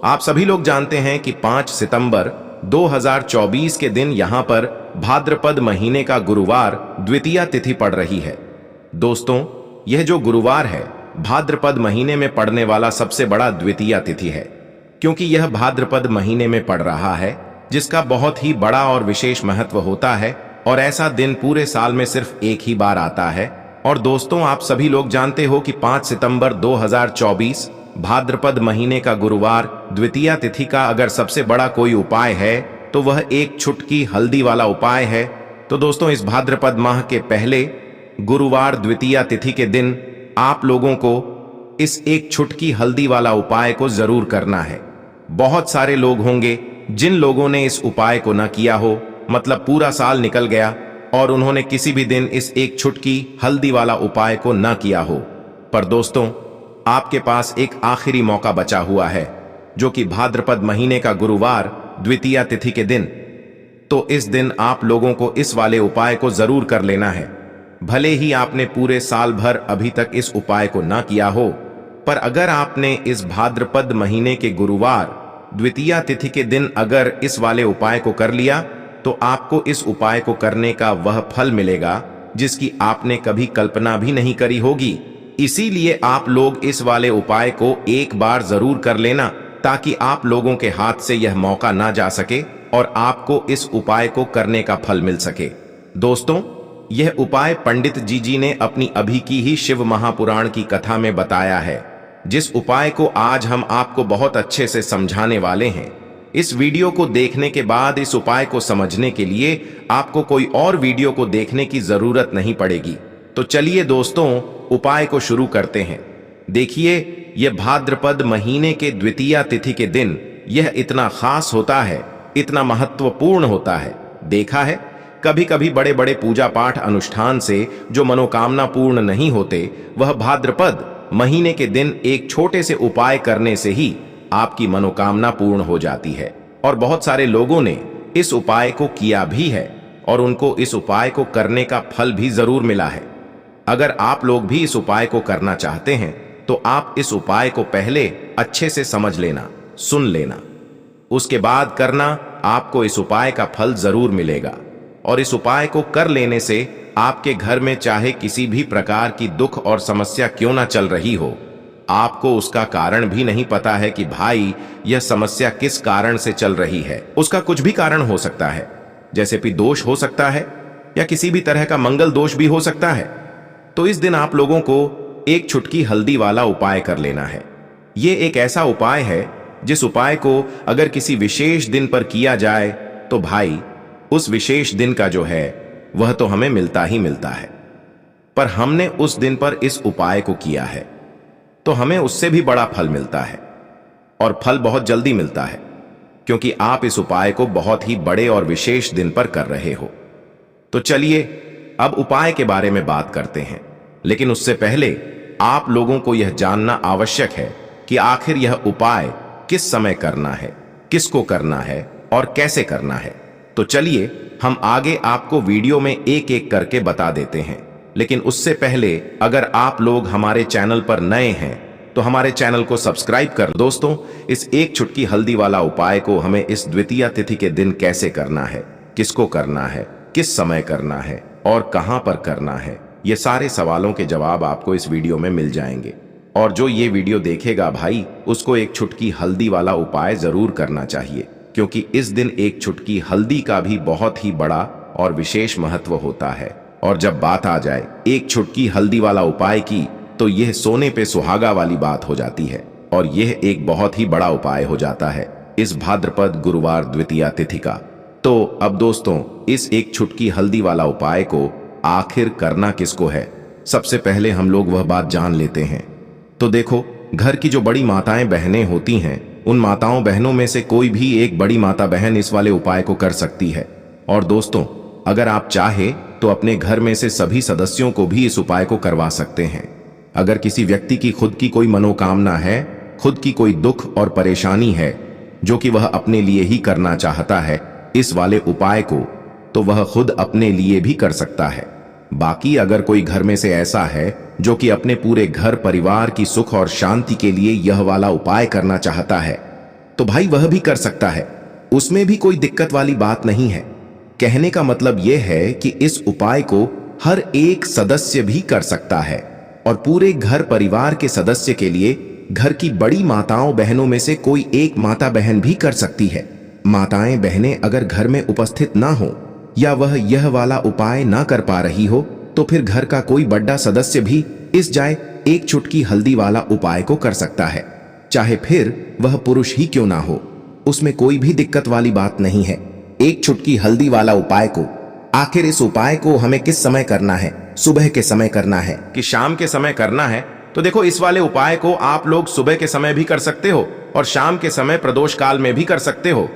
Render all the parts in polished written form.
आप सभी लोग जानते हैं कि 5 सितंबर 2024 के दिन यहां पर भाद्रपद महीने का गुरुवार द्वितीया तिथि पड़ रही है। दोस्तों, यह जो गुरुवार है भाद्रपद महीने में पड़ने वाला सबसे बड़ा द्वितीया तिथि है, क्योंकि यह भाद्रपद महीने में पड़ रहा है, जिसका बहुत ही बड़ा और विशेष महत्व होता है। और ऐसा दिन पूरे साल में सिर्फ एक ही बार आता है। और दोस्तों, आप सभी लोग जानते हो कि 5 सितंबर 2024 भाद्रपद महीने का गुरुवार द्वितीया तिथि का अगर सबसे बड़ा कोई उपाय है तो वह एक छुटकी हल्दी वाला उपाय है। तो दोस्तों, इस भाद्रपद माह के पहले गुरुवार द्वितीया तिथि के दिन आप लोगों को इस एक छुटकी हल्दी वाला उपाय को जरूर करना है। बहुत सारे लोग होंगे जिन लोगों ने इस उपाय को ना किया हो, मतलब पूरा साल निकल गया और उन्होंने किसी भी दिन इस एक छुटकी हल्दी वाला उपाय को ना किया हो। पर दोस्तों, आपके पास एक आखिरी मौका बचा हुआ है, जो कि भाद्रपद महीने का गुरुवार द्वितीया तिथि के दिन। तो इस दिन आप लोगों को इस वाले उपाय को जरूर कर लेना है। भले ही आपने पूरे साल भर अभी तक इस उपाय को ना किया हो, पर अगर आपने इस भाद्रपद महीने के गुरुवार द्वितीया तिथि के दिन अगर इस वाले उपाय को कर लिया, तो आपको इस उपाय को करने का वह फल मिलेगा जिसकी आपने कभी कल्पना भी नहीं करी होगी। इसीलिए आप लोग इस वाले उपाय को एक बार जरूर कर लेना, ताकि आप लोगों के हाथ से यह मौका ना जा सके और आपको इस उपाय को करने का फल मिल सके। दोस्तों, यह उपाय पंडित जी ने अपनी अभी की ही शिव महापुराण की कथा में बताया है, जिस उपाय को आज हम आपको बहुत अच्छे से समझाने वाले हैं। इस वीडियो को देखने के बाद इस उपाय को समझने के लिए आपको कोई और वीडियो को देखने की जरूरत नहीं पड़ेगी। तो चलिए दोस्तों, उपाय को शुरू करते हैं। देखिए, यह भाद्रपद महीने के द्वितीया तिथि के दिन यह इतना खास होता है, इतना महत्वपूर्ण होता है। देखा है, कभी कभी बड़े बड़े पूजा पाठ अनुष्ठान से जो मनोकामना पूर्ण नहीं होते, वह भाद्रपद महीने के दिन एक छोटे से उपाय करने से ही आपकी मनोकामना पूर्ण हो जाती है। और बहुत सारे लोगों ने इस उपाय को किया भी है और उनको इस उपाय को करने का फल भी जरूर मिला है। अगर आप लोग भी इस उपाय को करना चाहते हैं तो आप इस उपाय को पहले अच्छे से समझ लेना, सुन लेना, उसके बाद करना। आपको इस उपाय का फल जरूर मिलेगा। और इस उपाय को कर लेने से आपके घर में चाहे किसी भी प्रकार की दुख और समस्या क्यों ना चल रही हो, आपको उसका कारण भी नहीं पता है कि भाई यह समस्या किस कारण से चल रही है। उसका कुछ भी कारण हो सकता है, जैसे कि दोष हो सकता है या किसी भी तरह का मंगल दोष भी हो सकता है। तो इस दिन आप लोगों को एक छुटकी हल्दी वाला उपाय कर लेना है। यह एक ऐसा उपाय है जिस उपाय को अगर किसी विशेष दिन पर किया जाए तो भाई उस विशेष दिन का जो है वह तो हमें मिलता ही मिलता है। पर हमने उस दिन पर इस उपाय को किया है तो हमें उससे भी बड़ा फल मिलता है, और फल बहुत जल्दी मिलता है, क्योंकि आप इस उपाय को बहुत ही बड़े और विशेष दिन पर कर रहे हो। तो चलिए अब उपाय के बारे में बात करते हैं। लेकिन उससे पहले आप लोगों को यह जानना आवश्यक है कि आखिर यह उपाय किस समय करना है, किसको करना है और कैसे करना है। तो चलिए हम आगे आपको वीडियो में एक एक करके बता देते हैं। लेकिन उससे पहले अगर आप लोग हमारे चैनल पर नए हैं तो हमारे चैनल को सब्सक्राइब कर। दोस्तों, इस एक छुटकी हल्दी वाला उपाय को हमें इस द्वितीया तिथि के दिन कैसे करना है, किसको करना है, किस समय करना है और कहां पर करना है, ये सारे सवालों के जवाब आपको इस वीडियो में मिल जाएंगे। और जो ये वीडियो देखेगा भाई, उसको एक छुटकी हल्दी वाला उपाय जरूर करना चाहिए, क्योंकि इस दिन एक छुटकी हल्दी का भी बहुत ही बड़ा और विशेष महत्व होता है। और जब बात आ जाए एक छुटकी हल्दी वाला उपाय की, तो यह सोने पे सुहागा वाली बात हो जाती है और यह एक बहुत ही बड़ा उपाय हो जाता है इस भाद्रपद गुरुवार द्वितीया तिथि का। तो अब दोस्तों, इस एक छुटकी हल्दी वाला उपाय को आखिर करना किसको है, सबसे पहले हम लोग वह बात जान लेते हैं। तो देखो, घर की जो बड़ी माताएं बहनें होती हैं, उन माताओं बहनों में से कोई भी एक बड़ी माता बहन इस वाले उपाय को कर सकती है। और दोस्तों, अगर आप चाहे तो अपने घर में से सभी सदस्यों को भी इस उपाय को करवा सकते हैं। अगर किसी व्यक्ति की खुद की कोई मनोकामना है, खुद की कोई दुख और परेशानी है जो कि वह अपने लिए ही करना चाहता है इस वाले उपाय को, तो वह खुद अपने लिए भी कर सकता है। बाकी अगर कोई घर में से ऐसा है जो कि अपने पूरे घर परिवार की सुख और शांति के लिए यह वाला उपाय करना चाहता है, तो भाई वह भी कर सकता है, उसमें भी कोई दिक्कत वाली बात नहीं है। कहने का मतलब यह है कि इस उपाय को हर एक सदस्य भी कर सकता है और पूरे घर परिवार के सदस्य के लिए घर की बड़ी माताओं बहनों में से कोई एक माता बहन भी कर सकती है। माताएं बहनें अगर घर में उपस्थित ना हो या वह यह वाला उपाय ना कर पा रही हो तो फिर घर का कोई बड़ा सदस्य भी इस जाए एक चुटकी हल्दी वाला उपाय को कर सकता है, चाहे फिर वह पुरुष ही क्यों ना हो, उसमें कोई भी दिक्कत वाली बात नहीं है। एक चुटकी हल्दी वाला उपाय को आखिर इस उपाय को हमें किस समय करना है? सुबह के समय करना है कि शाम के समय करना है? तो देखो, इस वाले उपाय को आप लोग सुबह के समय भी कर सकते हो और शाम के समय प्रदोष काल में भी कर सकते हो।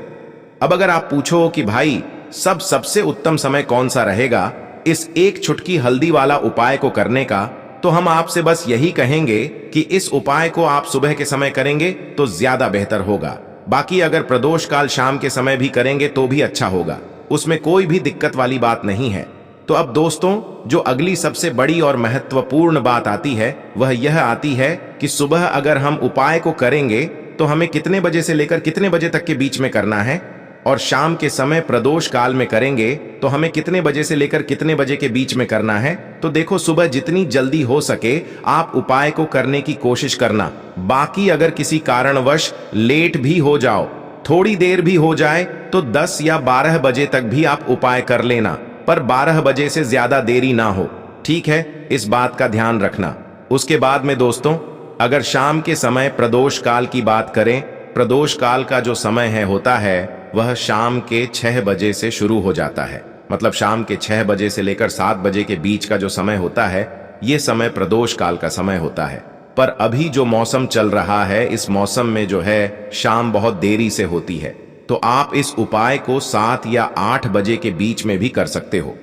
अब अगर आप पूछो कि भाई सबसे उत्तम समय कौन सा रहेगा इस एक चुटकी हल्दी वाला उपाय को करने का, तो हम आपसे बस यही कहेंगे कि इस उपाय को आप सुबह के समय करेंगे तो ज्यादा बेहतर होगा। बाकी अगर प्रदोष काल शाम के समय भी करेंगे तो भी अच्छा होगा, उसमें कोई भी दिक्कत वाली बात नहीं है। तो अब दोस्तों, जो अगली सबसे बड़ी और महत्वपूर्ण बात आती है वह यह आती है कि सुबह अगर हम उपाय को करेंगे तो हमें कितने बजे से लेकर कितने बजे तक के बीच में करना है, और शाम के समय प्रदोष काल में करेंगे तो हमें कितने बजे से लेकर कितने बजे के बीच में करना है। तो देखो, सुबह जितनी जल्दी हो सके आप उपाय को करने की कोशिश करना। बाकी अगर किसी कारणवश लेट भी हो जाओ, थोड़ी देर भी हो जाए, तो 10 या 12 बजे तक भी आप उपाय कर लेना, पर 12 बजे से ज्यादा देरी ना हो, ठीक है? इस बात का ध्यान रखना। उसके बाद में दोस्तों, अगर शाम के समय प्रदोष काल की बात करें, प्रदोष काल का जो समय होता है वह शाम के 6 बजे से शुरू हो जाता है। मतलब शाम के 6 बजे से लेकर 7 बजे के बीच का जो समय होता है, यह समय प्रदोष काल का समय होता है। पर अभी जो मौसम चल रहा है, इस मौसम में जो है शाम बहुत देरी से होती है, तो आप इस उपाय को 7 या 8 बजे के बीच में भी कर सकते हो।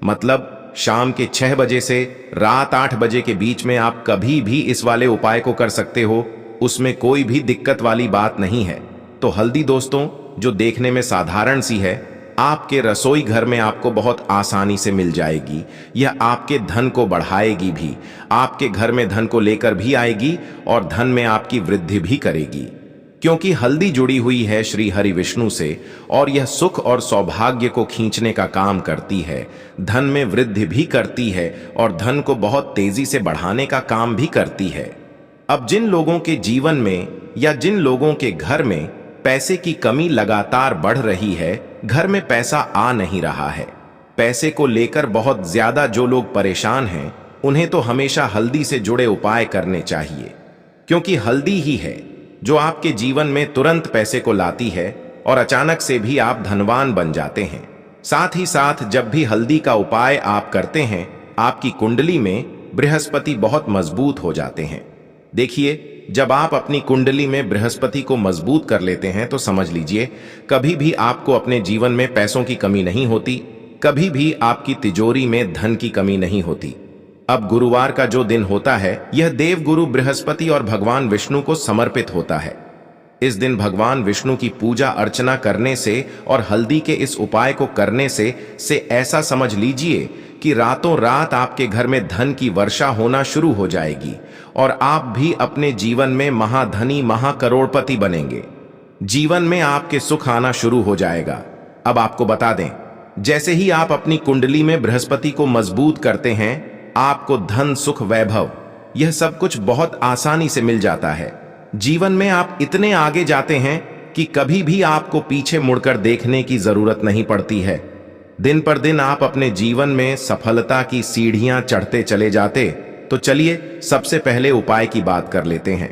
मतलब शाम के 6 बजे से रात 8 बजे के बीच में आप कभी भी इस वाले उपाय को कर सकते हो, उसमें कोई भी दिक्कत वाली बात नहीं है। तो हल्दी दोस्तों, जो देखने में साधारण सी है, आपके रसोई घर में आपको बहुत आसानी से मिल जाएगी। यह आपके धन को बढ़ाएगी भी, आपके घर में धन को लेकर भी आएगी और धन में आपकी वृद्धि भी करेगी, क्योंकि हल्दी जुड़ी हुई है श्री हरि विष्णु से और यह सुख और सौभाग्य को खींचने का काम करती है, धन में वृद्धि भी करती है और धन को बहुत तेजी से बढ़ाने का काम भी करती है। अब जिन लोगों के जीवन में या जिन लोगों के घर में पैसे की कमी लगातार बढ़ रही है, घर में पैसा आ नहीं रहा है, पैसे को लेकर बहुत ज्यादा जो लोग परेशान हैं, उन्हें तो हमेशा हल्दी से जुड़े उपाय करने चाहिए, क्योंकि हल्दी ही है जो आपके जीवन में तुरंत पैसे को लाती है और अचानक से भी आप धनवान बन जाते हैं। साथ ही साथ जब भी हल्दी का उपाय आप करते हैं, आपकी कुंडली में बृहस्पति बहुत मजबूत हो जाते हैं। देखिए, जब आप अपनी कुंडली में बृहस्पति को मजबूत कर लेते हैं तो समझ लीजिए कभी भी आपको अपने जीवन में पैसों की कमी नहीं होती, कभी भी आपकी तिजोरी में धन की कमी नहीं होती। अब गुरुवार का जो दिन होता है, यह देव गुरु बृहस्पति और भगवान विष्णु को समर्पित होता है। इस दिन भगवान विष्णु की पूजा अर्चना करने से और हल्दी के इस उपाय को करने से ऐसा समझ लीजिए कि रातों रात आपके घर में धन की वर्षा होना शुरू हो जाएगी और आप भी अपने जीवन में महाधनी महाकरोड़पति बनेंगे। जीवन में आपके सुख आना शुरू हो जाएगा। अब आपको बता दें, जैसे ही आप अपनी कुंडली में बृहस्पति को मजबूत करते हैं, आपको धन सुख वैभव यह सब कुछ बहुत आसानी से मिल जाता है। जीवन में आप इतने आगे जाते हैं कि कभी भी आपको पीछे मुड़कर देखने की जरूरत नहीं पड़ती है। दिन पर दिन आप अपने जीवन में सफलता की सीढ़ियां चढ़ते चले जाते। तो चलिए सबसे पहले उपाय की बात कर लेते हैं।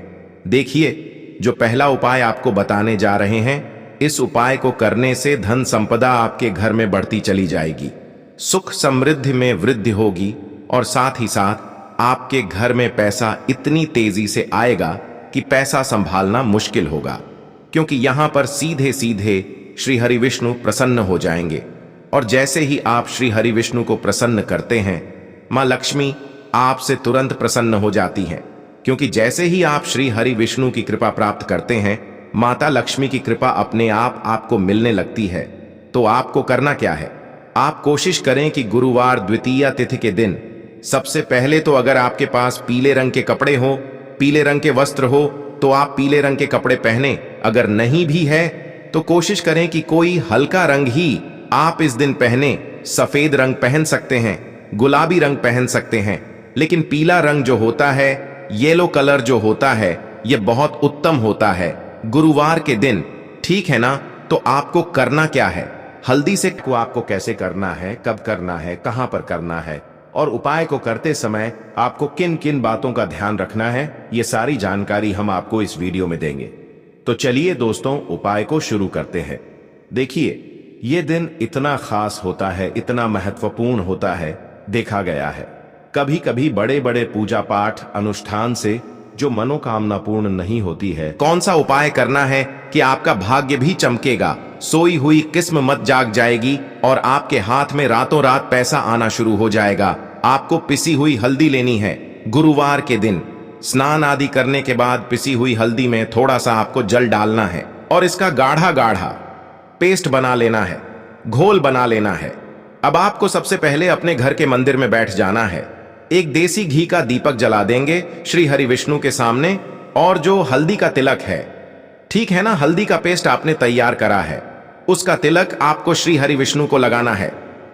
देखिए, जो पहला उपाय आपको बताने जा रहे हैं, इस उपाय को करने से धन संपदा आपके घर में बढ़ती चली जाएगी, सुख समृद्धि में वृद्धि होगी और साथ ही साथ आपके घर में पैसा इतनी तेजी से आएगा कि पैसा संभालना मुश्किल होगा, क्योंकि यहां पर सीधे सीधे श्री हरि विष्णु प्रसन्न हो जाएंगे। और जैसे ही आप श्री हरि विष्णु को प्रसन्न करते हैं, मां लक्ष्मी आपसे तुरंत प्रसन्न हो जाती हैं, क्योंकि जैसे ही आप श्री हरि विष्णु की कृपा प्राप्त करते हैं, माता लक्ष्मी की कृपा अपने आप आपको मिलने लगती है। तो आपको करना क्या है? आप कोशिश करें कि गुरुवार द्वितीया तिथि के दिन सबसे पहले तो अगर आपके पास पीले रंग के कपड़े हो, पीले रंग के वस्त्र हो, तो आप पीले रंग के कपड़े पहने अगर नहीं भी है तो कोशिश करें कि कोई हल्का रंग ही आप इस दिन पहने। सफेद रंग पहन सकते हैं, गुलाबी रंग पहन सकते हैं, लेकिन पीला रंग जो होता है, येलो कलर जो होता है, यह बहुत उत्तम होता है गुरुवार के दिन। ठीक है ना? तो आपको करना क्या है? हल्दी से को आपको कैसे करना है, कब करना है, कहां पर करना है और उपाय को करते समय आपको किन किन बातों का ध्यान रखना है, ये सारी जानकारी हम आपको इस वीडियो में देंगे। तो चलिए दोस्तों, उपाय को शुरू करते हैं। देखिए, ये दिन इतना खास होता है, इतना महत्वपूर्ण होता है, देखा गया है कभी कभी बड़े बड़े पूजा पाठ अनुष्ठान से जो मनोकामना पूर्ण नहीं होती है। कौन सा उपाय करना है कि आपका भाग्य भी चमकेगा, सोई हुई किस्म मत जाग जाएगी और आपके हाथ में रातों रात पैसा आना शुरू हो जाएगा। आपको पिसी हुई हल्दी लेनी है गुरुवार के दिन। स्नान आदि करने के बाद पिसी हुई हल्दी में थोड़ा सा आपको जल डालना है और इसका गाढ़ा गाढ़ा पेस्ट बना लेना है, घोल बना लेना है। अब आपको सबसे पहले अपने घर के मंदिर में बैठ जाना है। एक देसी घी का दीपक जला देंगे श्री हरि विष्णु के सामने, और जो हल्दी का तिलक है, ठीक है ना, हल्दी का पेस्ट आपने तैयार करा है, उसका तिलक आपको श्री हरि विष्णु को लगाना है।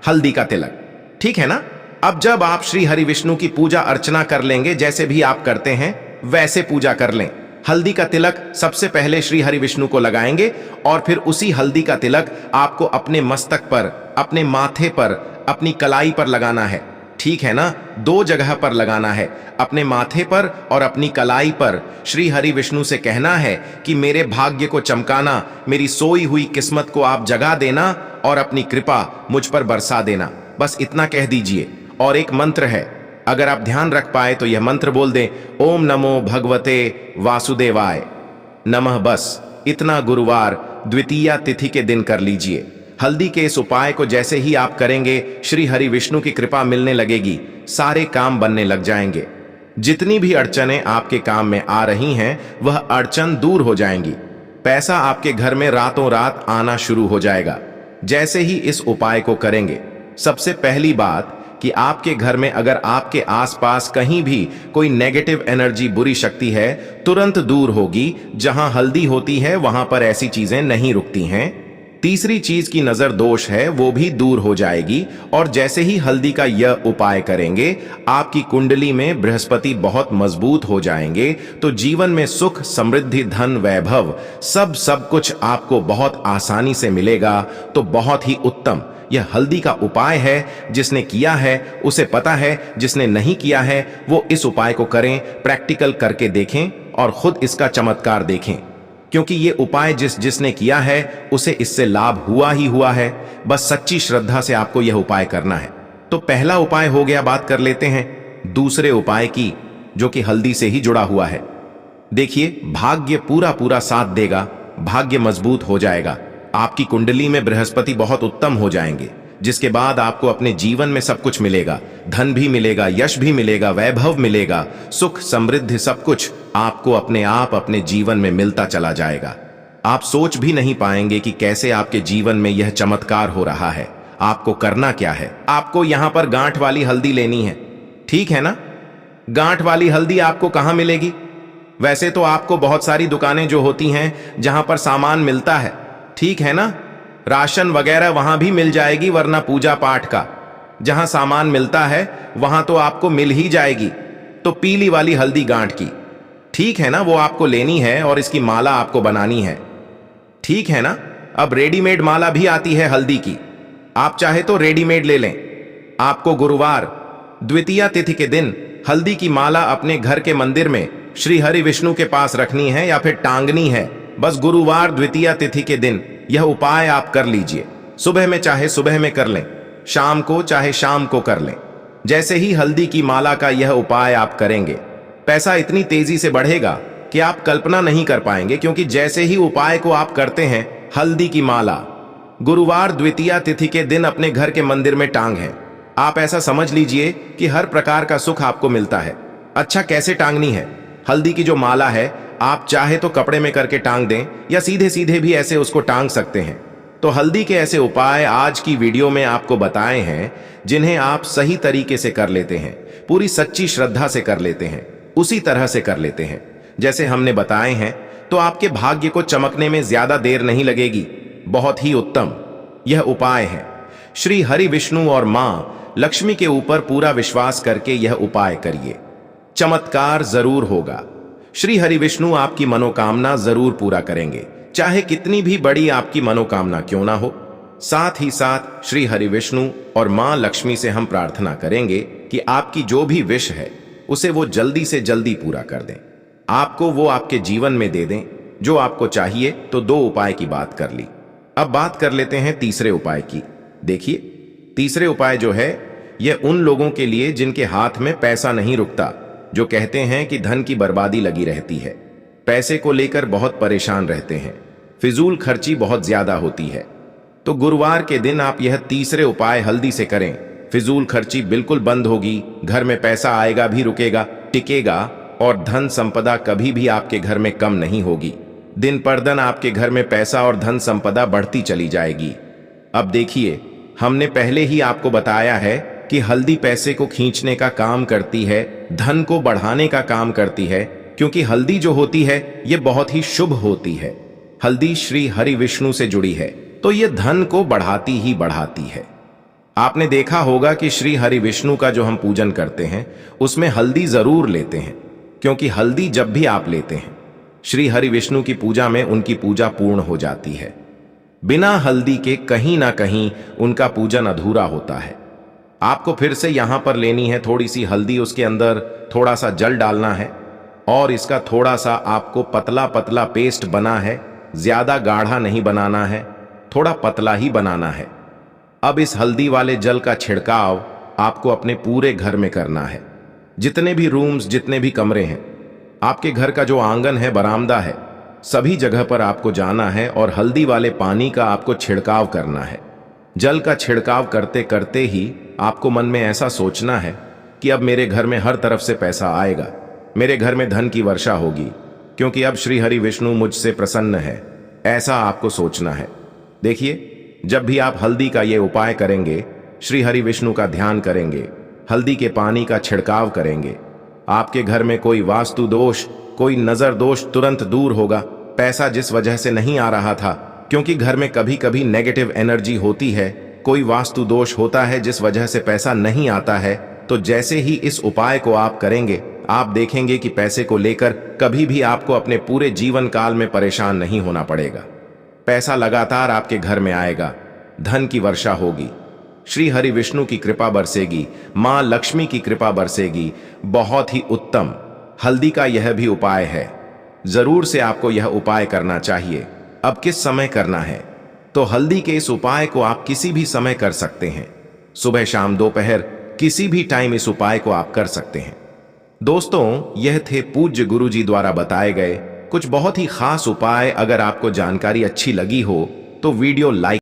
हल्दी का तिलक, ठीक है ना? अब जब आप श्री हरि विष्णु की पूजा अर्चना कर लेंगे, जैसे भी आप करते हैं वैसे पूजा कर लें। हल्दी का तिलक सबसे पहले श्री हरि विष्णु को लगाएंगे और फिर उसी हल्दी का तिलक आपको अपने मस्तक पर, अपने माथे पर, अपनी कलाई पर लगाना है। ठीक है ना? 2 जगह पर लगाना है, अपने माथे पर और अपनी कलाई पर। श्री हरि विष्णु से कहना है कि मेरे भाग्य को चमकाना, मेरी सोई हुई किस्मत को आप जगा देना और अपनी कृपा मुझ पर बरसा देना। बस इतना कह दीजिए। और एक मंत्र है, अगर आप ध्यान रख पाए तो यह मंत्र बोल दें, ओम नमो भगवते वासुदेवाय नमः। बस इतना गुरुवार द्वितीया तिथि के दिन कर लीजिए। हल्दी के इस उपाय को जैसे ही आप करेंगे, श्री हरि विष्णु की कृपा मिलने लगेगी, सारे काम बनने लग जाएंगे। जितनी भी अड़चनें आपके काम में आ रही हैं, वह अड़चन दूर हो जाएंगी। पैसा आपके घर में रातों रात आना शुरू हो जाएगा जैसे ही इस उपाय को करेंगे। सबसे पहली बात कि आपके घर में अगर आपके आसपास कहीं भी कोई नेगेटिव एनर्जी, बुरी शक्ति है, तुरंत दूर होगी। जहां हल्दी होती है वहां पर ऐसी चीजें नहीं रुकती हैं। तीसरी चीज की नजर दोष है, वो भी दूर हो जाएगी। और जैसे ही हल्दी का यह उपाय करेंगे, आपकी कुंडली में बृहस्पति बहुत मजबूत हो जाएंगे। तो जीवन में सुख, समृद्धि, धन, वैभव सब कुछ आपको बहुत आसानी से मिलेगा। तो बहुत ही उत्तम यह हल्दी का उपाय है। जिसने किया है उसे पता है, जिसने नहीं किया है वो इस उपाय को करें, प्रैक्टिकल करके देखें और खुद इसका चमत्कार देखें। क्योंकि ये उपाय जिसने किया है उसे इससे लाभ हुआ ही हुआ है। बस सच्ची श्रद्धा से आपको यह उपाय करना है। तो पहला उपाय हो गया, बात कर लेते हैं दूसरे उपाय की, जो कि हल्दी से ही जुड़ा हुआ है। देखिए, भाग्य पूरा साथ देगा, भाग्य मजबूत हो जाएगा, आपकी कुंडली में बृहस्पति बहुत उत्तम हो जाएंगे, जिसके बाद आपको अपने जीवन में सब कुछ मिलेगा। धन भी मिलेगा, यश भी मिलेगा, वैभव मिलेगा, सुख, समृद्धि, सब कुछ आपको अपने आप अपने जीवन में मिलता चला जाएगा। आप सोच भी नहीं पाएंगे कि कैसे आपके जीवन में यह चमत्कार हो रहा है। आपको करना क्या है? आपको यहां पर गांठ वाली हल्दी लेनी है, ठीक है ना? गांठ वाली हल्दी आपको कहां मिलेगी? वैसे तो आपको बहुत सारी दुकानें जो होती हैं जहां पर सामान मिलता है, ठीक है ना, राशन वगैरह वहां भी मिल जाएगी, वरना पूजा पाठ का जहां सामान मिलता है वहां तो आपको मिल ही जाएगी। तो पीली वाली हल्दी गांठ की, ठीक है ना, वो आपको लेनी है और इसकी माला आपको बनानी है, ठीक है ना। अब रेडीमेड माला भी आती है हल्दी की, आप चाहे तो रेडीमेड ले लें। आपको गुरुवार द्वितीया तिथि के दिन हल्दी की माला अपने घर के मंदिर में श्री हरि विष्णु के पास रखनी है या फिर टांगनी है। बस गुरुवार द्वितीया तिथि के दिन यह उपाय आप कर लीजिए। सुबह में चाहे सुबह में कर लें, शाम को चाहे शाम को कर लें। जैसे ही हल्दी की माला का यह उपाय आप करेंगे, पैसा इतनी तेजी से बढ़ेगा कि आप कल्पना नहीं कर पाएंगे। क्योंकि जैसे ही उपाय को आप करते हैं, हल्दी की माला गुरुवार द्वितीया तिथि के दिन अपने घर के मंदिर में टांग है, आप ऐसा समझ लीजिए कि हर प्रकार का सुख आपको मिलता है। अच्छा, कैसे टांगनी है? हल्दी की जो माला है, आप चाहे तो कपड़े में करके टांग दें या सीधे सीधे भी ऐसे उसको टांग सकते हैं। तो हल्दी के ऐसे उपाय आज की वीडियो में आपको बताए हैं, जिन्हें आप सही तरीके से कर लेते हैं, पूरी सच्ची श्रद्धा से कर लेते हैं, उसी तरह से कर लेते हैं जैसे हमने बताए हैं। तो आपके भाग्य को चमकने में ज्यादा देर नहीं लगेगी। बहुत ही उत्तम यह उपाय है। श्री हरि विष्णु और मां लक्ष्मी के ऊपर पूरा विश्वास करके यह उपाय करिए, चमत्कार जरूर होगा। श्री हरि विष्णु आपकी मनोकामना जरूर पूरा करेंगे, चाहे कितनी भी बड़ी आपकी मनोकामना क्यों ना हो। साथ ही साथ श्री हरि विष्णु और मां लक्ष्मी से हम प्रार्थना करेंगे कि आपकी जो भी विश है उसे वो जल्दी से जल्दी पूरा कर दें, आपको वो आपके जीवन में दे दें जो आपको चाहिए। तो 2 उपाय की बात कर ली, अब बात कर लेते हैं तीसरे उपाय की। देखिए, तीसरे उपाय जो है यह उन लोगों के लिए जिनके हाथ में पैसा नहीं रुकता, जो कहते हैं कि धन की बर्बादी लगी रहती है, पैसे को लेकर बहुत परेशान रहते हैं, फिजूल खर्ची बहुत ज्यादा होती है। तो गुरुवार के दिन आप यह तीसरे उपाय हल्दी से करें, फिजूल खर्ची बिल्कुल बंद होगी, घर में पैसा आएगा भी, रुकेगा, टिकेगा और धन संपदा कभी भी आपके घर में कम नहीं होगी। दिन पर दिन आपके घर में पैसा और धन संपदा बढ़ती चली जाएगी। अब देखिए, हमने पहले ही आपको बताया है कि हल्दी पैसे को खींचने का काम करती है, धन को बढ़ाने का काम करती है, क्योंकि हल्दी जो होती है ये बहुत ही शुभ होती है। हल्दी श्री हरि विष्णु से जुड़ी है, तो ये धन को बढ़ाती ही बढ़ाती है। आपने देखा होगा कि श्री हरि विष्णु का जो हम पूजन करते हैं उसमें हल्दी जरूर लेते हैं, क्योंकि हल्दी जब भी आप लेते हैं श्री हरि विष्णु की पूजा में उनकी पूजा पूर्ण हो जाती है। बिना हल्दी के कहीं ना कहीं उनका पूजन अधूरा होता है। आपको फिर से यहां पर लेनी है थोड़ी सी हल्दी, उसके अंदर थोड़ा सा जल डालना है और इसका थोड़ा सा आपको पतला पतला पेस्ट बना है, ज्यादा गाढ़ा नहीं बनाना है, थोड़ा पतला ही बनाना है। अब इस हल्दी वाले जल का छिड़काव आपको अपने पूरे घर में करना है। जितने भी रूम्स, जितने भी कमरे हैं, आपके घर का जो आंगन है, बरामदा है, सभी जगह पर आपको जाना है और हल्दी वाले पानी का आपको छिड़काव करना है। जल का छिड़काव करते करते ही आपको मन में ऐसा सोचना है कि अब मेरे घर में हर तरफ से पैसा आएगा, मेरे घर में धन की वर्षा होगी, क्योंकि अब श्री हरि विष्णु मुझसे प्रसन्न है, ऐसा आपको सोचना है। देखिए, जब भी आप हल्दी का ये उपाय करेंगे, श्री हरि विष्णु का ध्यान करेंगे, हल्दी के पानी का छिड़काव करेंगे, आपके घर में कोई वास्तु दोष, कोई नजर दोष तुरंत दूर होगा। पैसा जिस वजह से नहीं आ रहा था, क्योंकि घर में कभी कभी नेगेटिव एनर्जी होती है, कोई वास्तु दोष होता है जिस वजह से पैसा नहीं आता है, तो जैसे ही इस उपाय को आप करेंगे, आप देखेंगे कि पैसे को लेकर कभी भी आपको अपने पूरे जीवन काल में परेशान नहीं होना पड़ेगा। पैसा लगातार आपके घर में आएगा, धन की वर्षा होगी, श्री हरि विष्णु की कृपा बरसेगी, मां लक्ष्मी की कृपा बरसेगी। बहुत ही उत्तम हल्दी का यह भी उपाय है, जरूर से आपको यह उपाय करना चाहिए। अब किस समय करना है? तो हल्दी के इस उपाय को आप किसी भी समय कर सकते हैं, सुबह, शाम, दोपहर, किसी भी टाइम इस उपाय को आप कर सकते हैं। दोस्तों, यह थे पूज्य गुरु जी द्वारा बताए गए कुछ बहुत ही खास उपाय। अगर आपको जानकारी अच्छी लगी हो तो वीडियो लाइक